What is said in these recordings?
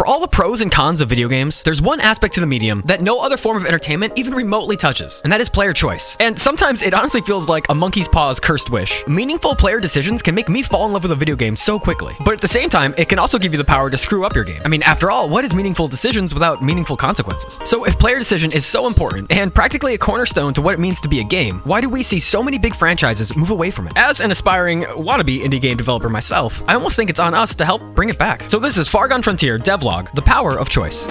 all the pros and cons of video games, there's one aspect to the medium that no other form of entertainment even remotely touches, and that is player choice. And sometimes it honestly feels like a monkey's paw's cursed wish. Meaningful player decisions can make me fall in love with a video game so quickly, but at the same time, it can also give you the power to screw up your game. I mean, after all, what is meaningful decisions without meaningful consequences? So if player decision is so important and practically a cornerstone to what it means to be a game, why do we see so many big franchises move away from it? As an aspiring wannabe indie game developer myself, I almost think it's on us to help bring it back. So this is Far Gone Frontier Devlog, the power of choice.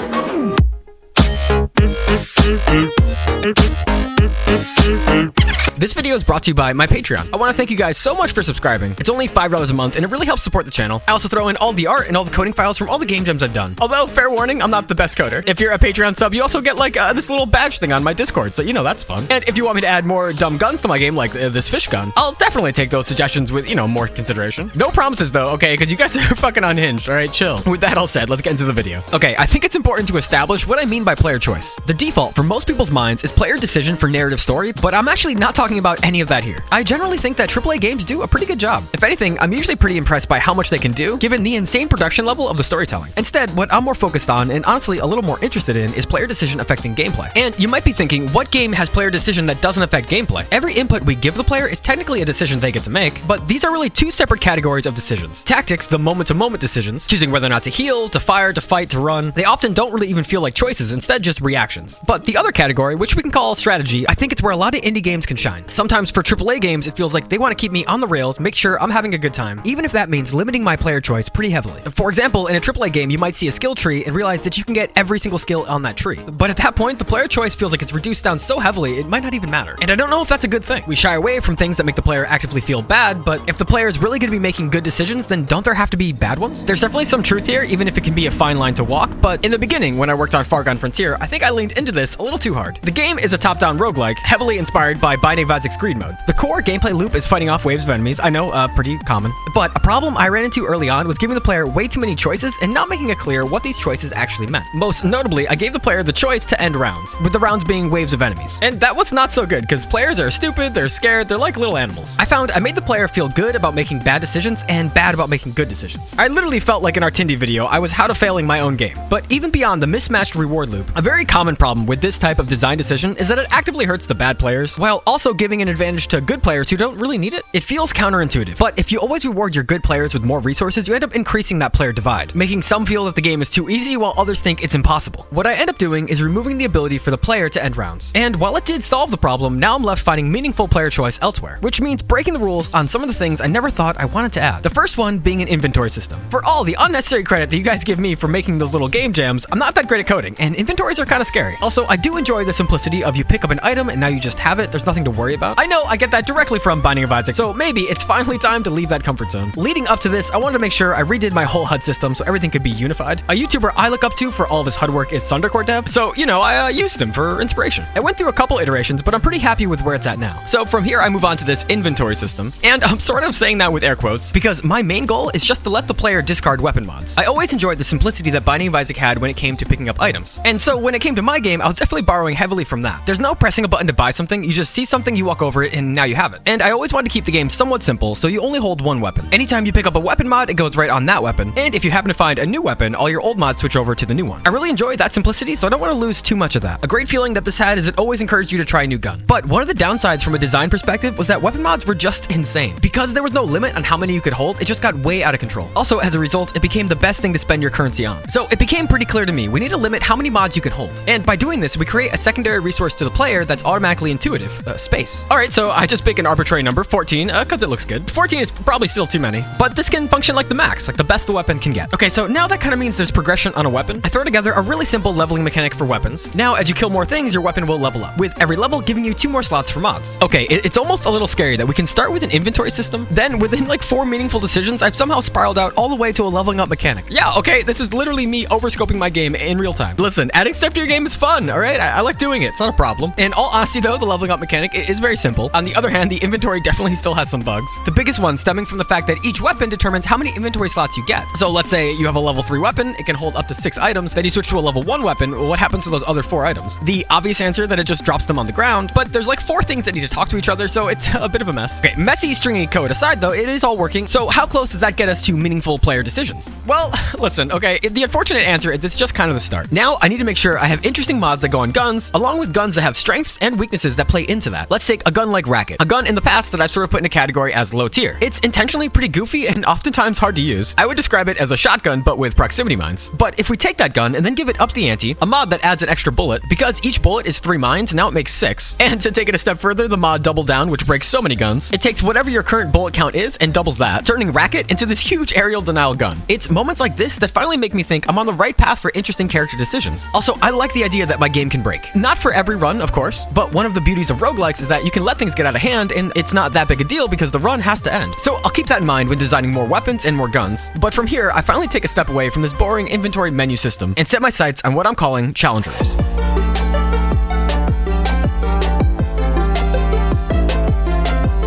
This video is brought to you by my Patreon. I want to thank you guys so much for subscribing. It's only $5 a month and it really helps support the channel. I also throw in all the art and all the coding files from all the game jams I've done. Although, fair warning, I'm not the best coder. If you're a Patreon sub, you also get like this little badge thing on my Discord, so you know that's fun. And if you want me to add more dumb guns to my game, like this fish gun, I'll definitely take those suggestions with, more consideration. No promises though, okay? Because you guys are fucking unhinged, alright? Chill. With that all said, let's get into the video. Okay, I think it's important to establish what I mean by player choice. The default for most people's minds is player decision for narrative story, but I'm actually not talking about any of that here. I generally think that AAA games do a pretty good job. If anything, I'm usually pretty impressed by how much they can do, given the insane production level of the storytelling. Instead, what I'm more focused on, and honestly a little more interested in, is player decision affecting gameplay. And you might be thinking, what game has player decision that doesn't affect gameplay? Every input we give the player is technically a decision they get to make, but these are really two separate categories of decisions. Tactics, the moment-to-moment decisions, choosing whether or not to heal, to fire, to fight, to run, they often don't really even feel like choices, instead just reactions. But the other category, which we can call strategy, I think it's where a lot of indie games can shine. Sometimes for AAA games, it feels like they want to keep me on the rails, make sure I'm having a good time, even if that means limiting my player choice pretty heavily. For example, in a AAA game, you might see a skill tree and realize that you can get every single skill on that tree. But at that point, the player choice feels like it's reduced down so heavily, it might not even matter. And I don't know if that's a good thing. We shy away from things that make the player actively feel bad, but if the player is really going to be making good decisions, then don't there have to be bad ones? There's definitely some truth here, even if it can be a fine line to walk, but in the beginning, when I worked on Far Gone Frontier, I think I leaned into this a little too hard. The game is a top-down roguelike, heavily inspired by Binding of Isaac's Greed mode. The core gameplay loop is fighting off waves of enemies, I know, pretty common. But a problem I ran into early on was giving the player way too many choices and not making it clear what these choices actually meant. Most notably, I gave the player the choice to end rounds, with the rounds being waves of enemies. And that was not so good, because players are stupid, they're scared, they're like little animals. I found I made the player feel good about making bad decisions and bad about making good decisions. I literally felt like in our Tindy video, I was how to failing my own game. But even beyond the mismatched reward loop, a very common problem with this type of design decision is that it actively hurts the bad players, while also giving an advantage to good players who don't really need it. It feels counterintuitive, but if you always reward your good players with more resources, you end up increasing that player divide, making some feel that the game is too easy while others think it's impossible. What I end up doing is removing the ability for the player to end rounds. And while it did solve the problem, now I'm left finding meaningful player choice elsewhere, which means breaking the rules on some of the things I never thought I wanted to add. The first one being an inventory system. For all the unnecessary credit that you guys give me for making those little game jams, I'm not that great at coding, and inventories are kind of scary. Also, I do enjoy the simplicity of you pick up an item and now you just have it, there's nothing to worry about. I know I get that directly from Binding of Isaac, so maybe it's finally time to leave that comfort zone. Leading up to this, I wanted to make sure I redid my whole HUD system so everything could be unified. A YouTuber I look up to for all of his HUD work is Thundercore Dev, so I used him for inspiration. I went through a couple iterations, but I'm pretty happy with where it's at now. So from here, I move on to this inventory system, and I'm sort of saying that with air quotes, because my main goal is just to let the player discard weapon mods. I always enjoyed the simplicity that Binding of Isaac had when it came to picking up items, and so when it came to my game, I was definitely borrowing heavily from that. There's no pressing a button to buy something, you just see something, you walk over it, and now you have it. And I always wanted to keep the game somewhat simple, so you only hold one weapon. Anytime you pick up a weapon mod, it goes right on that weapon, and if you happen to find a new weapon, all your old mods switch over to the new one. I really enjoyed that simplicity, so I don't want to lose too much of that. A great feeling that this had is it always encouraged you to try a new gun. But one of the downsides from a design perspective was that weapon mods were just insane. Because there was no limit on how many you could hold, it just got way out of control. Also, as a result, it became the best thing to spend your currency on. So it became pretty clear to me, we need to limit how many mods you can hold. And by doing this, we create a secondary resource to the player that's automatically intuitive, space. Alright, so I just pick an arbitrary number, 14, because it looks good. 14 is probably still too many, but this can function like the max, like the best the weapon can get. Okay, so now that kind of means there's progression on a weapon. I throw together a really simple leveling mechanic for weapons. Now, as you kill more things, your weapon will level up, with every level giving you 2 more slots for mods. Okay, it's almost a little scary that we can start with an inventory system, then within like 4 meaningful decisions, I've somehow spiraled out all the way to a leveling up mechanic. Yeah, okay, this is literally me overscoping my game in real time. Listen, adding stuff to your game is fun, alright? I like doing it, it's not a problem. In all honesty though, the leveling up mechanic, it is very simple. On the other hand, the inventory definitely still has some bugs. The biggest one stemming from the fact that each weapon determines how many inventory slots you get. So let's say you have a level 3 weapon, it can hold up to 6 items, then you switch to a level 1 weapon, well, what happens to those other 4 items? The obvious answer that it just drops them on the ground, but there's like 4 things that need to talk to each other, so it's a bit of a mess. Okay, messy stringy code aside though, it is all working, so how close does that get us to meaningful player decisions? Well, listen, okay, the unfortunate answer is it's just kind of the start. Now I need to make sure I have interesting mods that go on guns, along with guns that have strengths and weaknesses that play into that. Let's take a gun like Racket, a gun in the past that I've sort of put in a category as low tier. It's intentionally pretty goofy and oftentimes hard to use. I would describe it as a shotgun but with proximity mines. But if we take that gun and then give it up the ante, a mod that adds an extra bullet, because each bullet is 3 mines, now it makes 6. And to take it a step further, the mod Double Down, which breaks so many guns, it takes whatever your current bullet count is and doubles that, turning Racket into this huge aerial denial gun. It's moments like this that finally make me think I'm on the right path for interesting character decisions. Also, I like the idea that my game can break. Not for every run, of course, but one of the beauties of roguelikes is that you can let things get out of hand and it's not that big a deal because the run has to end. So I'll keep that in mind when designing more weapons and more guns. But from here, I finally take a step away from this boring inventory menu system and set my sights on what I'm calling challenge rooms.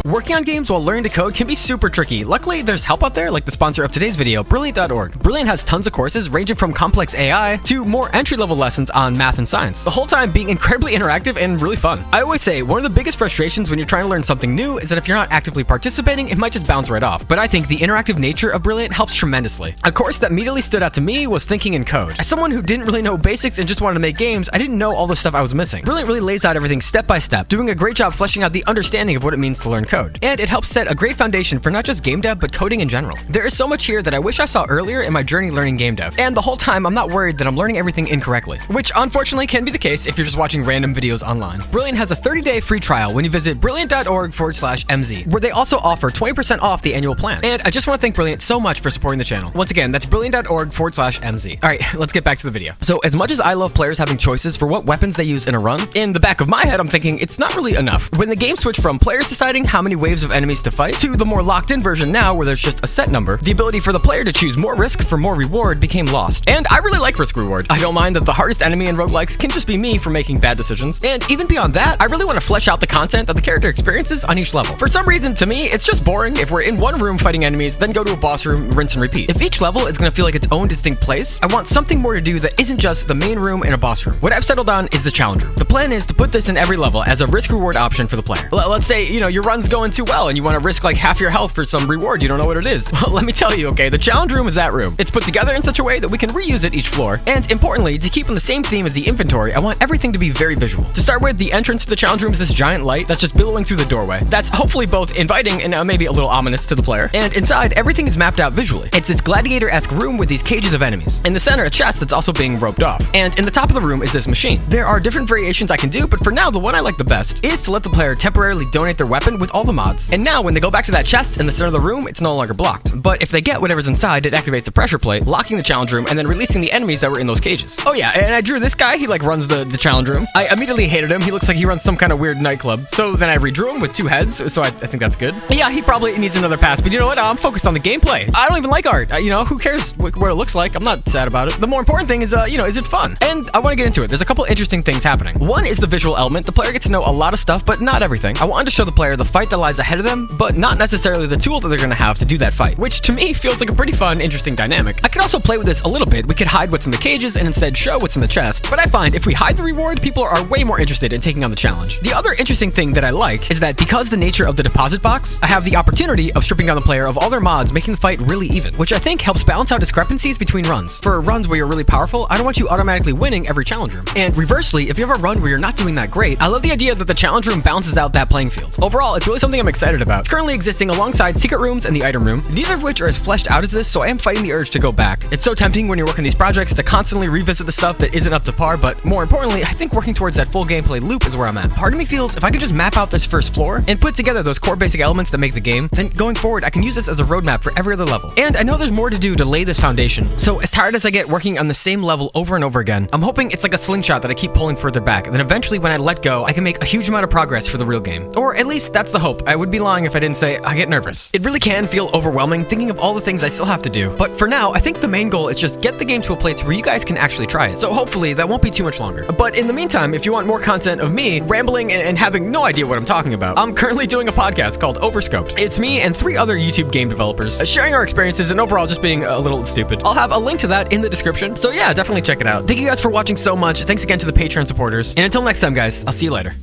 Working on games while learning to code can be super tricky. Luckily, there's help out there, like the sponsor of today's video, Brilliant.org. Brilliant has tons of courses ranging from complex AI to more entry-level lessons on math and science, the whole time being incredibly interactive and really fun. I always say, one of the biggest frustrations when you're trying to learn something new is that if you're not actively participating, it might just bounce right off. But I think the interactive nature of Brilliant helps tremendously. A course that immediately stood out to me was Thinking in Code. As someone who didn't really know basics and just wanted to make games, I didn't know all the stuff I was missing. Brilliant really lays out everything step by step, doing a great job fleshing out the understanding of what it means to learn code. And it helps set a great foundation for not just game dev, but coding in general. There is so much here that I wish I saw earlier in my journey learning game dev. And the whole time, I'm not worried that I'm learning everything incorrectly, which unfortunately can be the case if you're just watching random videos online. Brilliant has a 30-day free trial when you visit brilliant.org/MZ, where they also offer 20% off the annual plan. And I just want to thank Brilliant so much for supporting the channel. Once again, that's brilliant.org/MZ. All right, let's get back to the video. So as much as I love players having choices for what weapons they use in a run, in the back of my head, I'm thinking it's not really enough. When the game switched from players deciding how many waves of enemies to fight to the more locked-in version now where there's just a set number, the ability for the player to choose more risk for more reward became lost. And I really like risk reward. I don't mind that the hardest enemy in roguelikes can just be me for making bad decisions. And even beyond that, I really want to flesh out the content that the character experiences on each level. For some reason, to me, it's just boring if we're in one room fighting enemies, then go to a boss room, rinse and repeat. If each level is going to feel like its own distinct place, I want something more to do that isn't just the main room and a boss room. What I've settled on is the challenge room. The plan is to put this in every level as a risk reward option for the player. Let's say, your run's going too well and you want to risk like half your health for some reward, you don't know what it is. Well, let me tell you, okay, the challenge room is that room. It's put together in such a way that we can reuse it each floor. And importantly, to keep on the same theme as the inventory, I want everything to be very visual. To start with, the entrance to the challenge room is this giant light that's just billowing through the doorway. That's hopefully both inviting and maybe a little ominous to the player. And inside, everything is mapped out visually. It's this gladiator-esque room with these cages of enemies. In the center, a chest that's also being roped off. And in the top of the room is this machine. There are different variations I can do, but for now, the one I like the best is to let the player temporarily donate their weapon with all the mods. And now, when they go back to that chest in the center of the room, it's no longer blocked. But if they get whatever's inside, it activates a pressure plate, locking the challenge room and then releasing the enemies that were in those cages. Oh yeah, and I drew this guy. He like runs the challenge room. I immediately hated him. He looks like he runs some kind of weird nightclub. So then I redrew him with 2 heads. So I think that's good. But yeah, he probably needs another pass. But you know what? I'm focused on the gameplay. I don't even like art. Who cares what it looks like? I'm not sad about it. The more important thing is, is it fun? And I want to get into it. There's a couple interesting things happening. One is the visual element. The player gets to know a lot of stuff, but not everything. I wanted to show the player the fight that lies ahead of them, but not necessarily the tool that they're going to have to do that fight, which to me feels like a pretty fun, interesting dynamic. I could also play with this a little bit. We could hide what's in the cages and instead show what's in the chest, but I find if we hide the reward, people are way more interested in taking on the challenge. The other interesting thing that I like is that because the nature of the deposit box, I have the opportunity of stripping down the player of all their mods, making the fight really even, which I think helps balance out discrepancies between runs. For runs where you're really powerful, I don't want you automatically winning every challenge room. And reversely, if you have a run where you're not doing that great, I love the idea that the challenge room balances out that playing field. Overall, it's really something I'm excited about. It's currently existing alongside secret rooms and the item room, neither of which are as fleshed out as this, so I am fighting the urge to go back. It's so tempting when you're working these projects to constantly revisit the stuff that isn't up to par, but more importantly, I think working towards that full gameplay loop is where I'm at. Part of me feels if I could just map out this first floor and put together those core basic elements that make the game, then going forward, I can use this as a roadmap for every other level. And I know there's more to do to lay this foundation, so as tired as I get working on the same level over and over again, I'm hoping it's like a slingshot that I keep pulling further back, and then eventually when I let go, I can make a huge amount of progress for the real game. Or at least that's the hope. hope. I would be lying if I didn't say I get nervous. It really can feel overwhelming thinking of all the things I still have to do. But for now, I think the main goal is just get the game to a place where you guys can actually try it. So hopefully that won't be too much longer. But in the meantime, if you want more content of me rambling and having no idea what I'm talking about, I'm currently doing a podcast called Overscoped. It's me and 3 other YouTube game developers sharing our experiences and overall just being a little stupid. I'll have a link to that in the description. So yeah, definitely check it out. Thank you guys for watching so much. Thanks again to the Patreon supporters. And until next time, guys, I'll see you later.